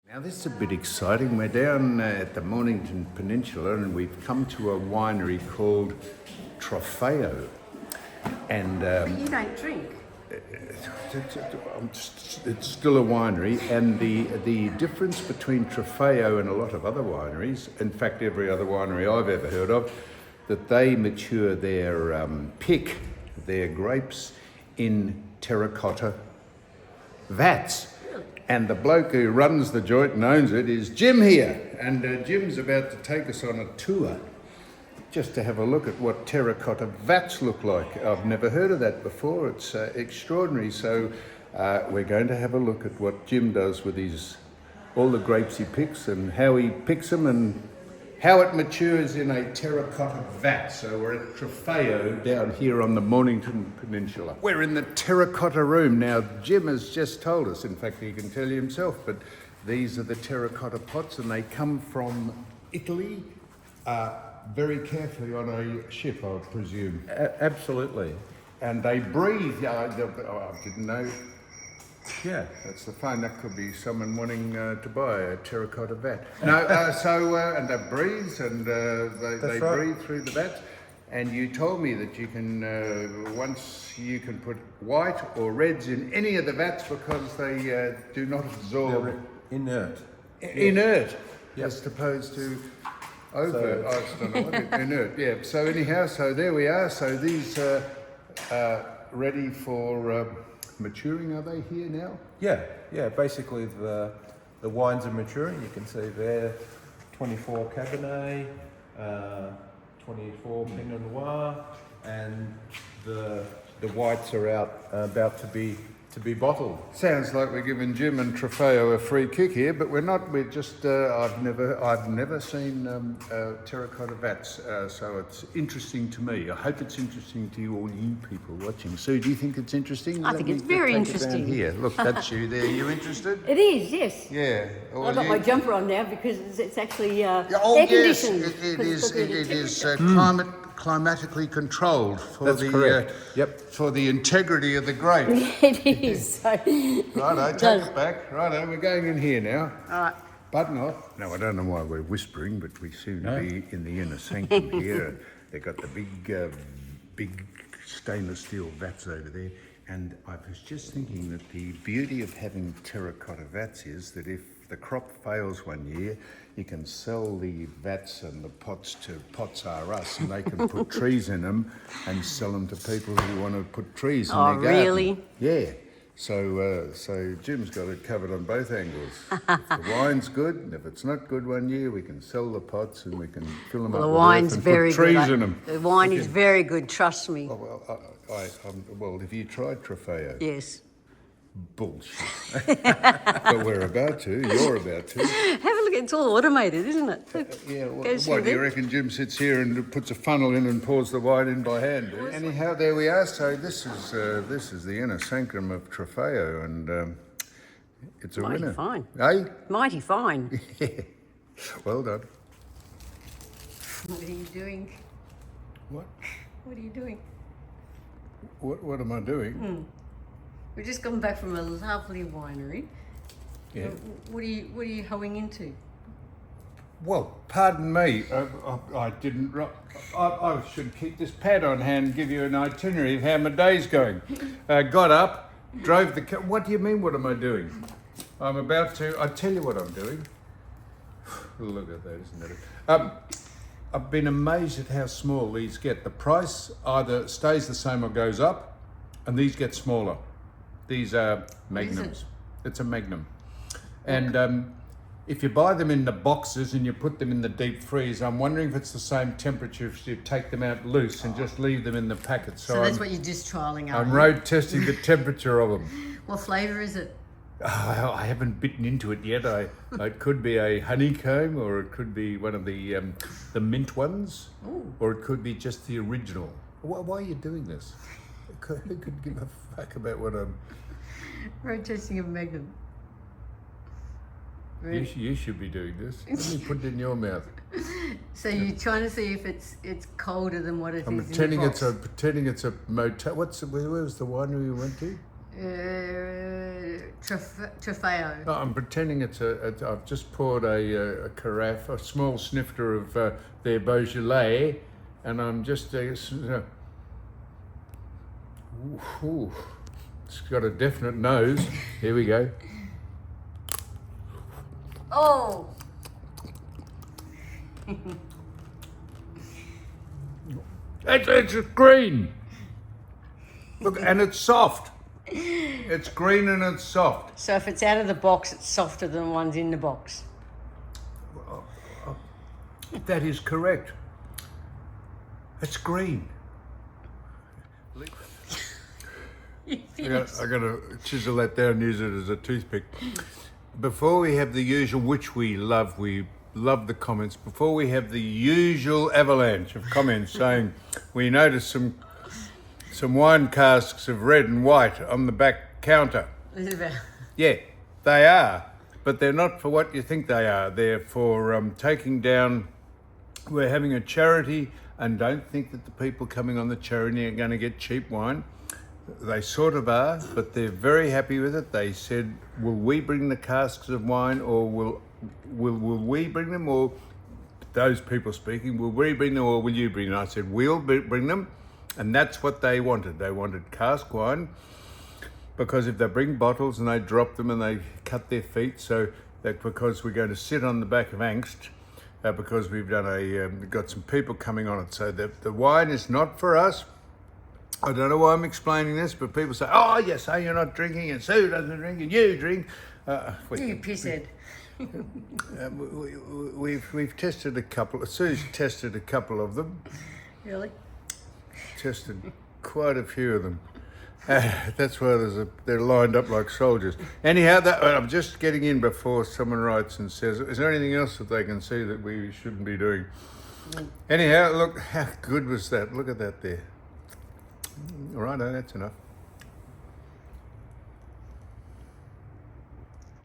Now this is a bit exciting. We're down at the Mornington Peninsula and we've come to a winery called Trofeo. And But you don't drink. it's still a winery, and the difference between Trofeo and a lot of other wineries, in fact every other winery I've ever heard of, that they mature their grapes in terracotta vats. And the bloke who runs the joint and owns it is Jim here. And Jim's about to take us on a tour just to have a look at what terracotta vats look like. I've never heard of that before. It's extraordinary. So we're going to have a look at what Jim does with all the grapes he picks and how he picks them and how it matures in a terracotta vat. So we're at Trofeo down here on the Mornington Peninsula. We're in the terracotta room. Now, Jim has just told us, in fact, he can tell you himself, but these are the terracotta pots and they come from Italy, very carefully on a ship, I presume. Absolutely. And they breathe. I didn't know. Yeah, that's the phone. That could be someone wanting to buy a terracotta vat. No, and that breathes and they right. breathe through the vats. And you told me that you can, once you can put white or reds in any of the vats because they do not absorb. They're inert. Inert, Yep. as opposed to overt. I don't know what inert. Yeah. So anyhow, so there we are. So these are ready for maturing. Are they here now? Yeah. Basically, the wines are maturing. You can see there, 24 Cabernet, 24 Pinot Noir, and the whites are out about to be bottled. Sounds like we're giving Jim and Trofeo a free kick here, but we're not. We're just. I've never seen terracotta vats, so it's interesting to me. I hope it's interesting to you, all you people watching. Sue, do you think it's interesting? I think it's very take it interesting. down here, look, that's you there. You interested? It is, yes. Yeah. I've got my jumper on now because it's actually Oh air yes, conditioned. it 'cause it's is. got It the is climatically controlled for That's correct. Yep. for the integrity of the grape. It is. So. Righto, take it back. Righto, we're going in here now. All right. Button off. No, I don't know why we're whispering, but we seem to be in the inner sanctum here. They've got the big stainless steel vats over there. And I was just thinking that the beauty of having terracotta vats is that if the crop fails one year, you can sell the vats and the pots to Pots R Us, and they can put trees in them and sell them to people who want to put trees in Oh, their garden. really? Yeah. So Jim's got it covered on both angles. If the wine's good, and if it's not good one year, we can sell the pots and we can fill them Well, up the with wine's earth and very put trees good. in them. The wine is very good, trust me. Oh, well, have you tried Trofeo? Yes. Bullshit. But we're about to. You're about to. Have a look, it's all automated, isn't it? Look, Yeah. goes What through do you there. reckon? Jim sits here and puts a funnel in and pours the wine in by hand. Anyhow, there we are. So this is the inner sanctum of Trofeo, and it's a Mighty winner. fine. Eh? Mighty fine. Well done. What are you doing? What? What are you doing? What am I doing? We've just come back from a lovely winery. Yeah. What are you hoeing into? Well, pardon me. I didn't. I should keep this pad on hand and give you an itinerary of how my day's going. Got up, drove the car. What do you mean? What am I doing? I'm about to. I tell you what I'm doing. Look at that, isn't it? I've been amazed at how small these get. The price either stays the same or goes up, and these get smaller. These are magnums. It's a magnum. And if you buy them in the boxes and you put them in the deep freeze, I'm wondering if it's the same temperature if you take them out loose and just leave them in the packet. So that's what you're just trialling out. I'm road testing the temperature of them. What flavour is it? I haven't bitten into it yet. It could be a honeycomb, or it could be one of the mint ones, or it could be just the original. Why are you doing this? Who could give a fuck about what I'm... Road testing of Magnum. You should be doing this. Let me put it in your mouth. So you're trying to see if it's colder than what it is I'm in pretending the it's box. a motel. Where was the winery we went to? Trofeo. No, I'm pretending I've just poured a carafe, a small snifter of their Beaujolais, and I'm just. Ooh, it's got a definite nose. Here we go. Oh! It's green. Look, and it's soft. It's green and it's soft. So if it's out of the box, it's softer than the ones in the box. That is correct. It's green. I got to chisel that down and use it as a toothpick. Before we have the usual, which we love the comments, before we have the usual avalanche of comments saying we noticed some wine casks of red and white on the back counter. Yeah, they are, but they're not for what you think they are. They're for taking down, we're having a charity, and don't think that the people coming on the charity are going to get cheap wine. They sort of are, but they're very happy with it. They said, will we bring the casks of wine, or will we bring them, or those people speaking, will we bring them or will you bring them? I said, we'll bring them, and that's what they wanted. They wanted cask wine, because if they bring bottles and they drop them and they cut their feet, so that because we're going to sit on the back of Angst, because we've done got some people coming on it. So the wine is not for us. I don't know why I'm explaining this, but people say, oh, you say you're not drinking, and Sue doesn't drink, and you drink. You pisshead. We've tested a couple. Sue's tested a couple of them. Really? Tested quite a few of them. That's why they're lined up like soldiers. Anyhow, I'm just getting in before someone writes and says, is there anything else that they can see that we shouldn't be doing? Anyhow, look, how good was that? Look at that there. All right, that's enough.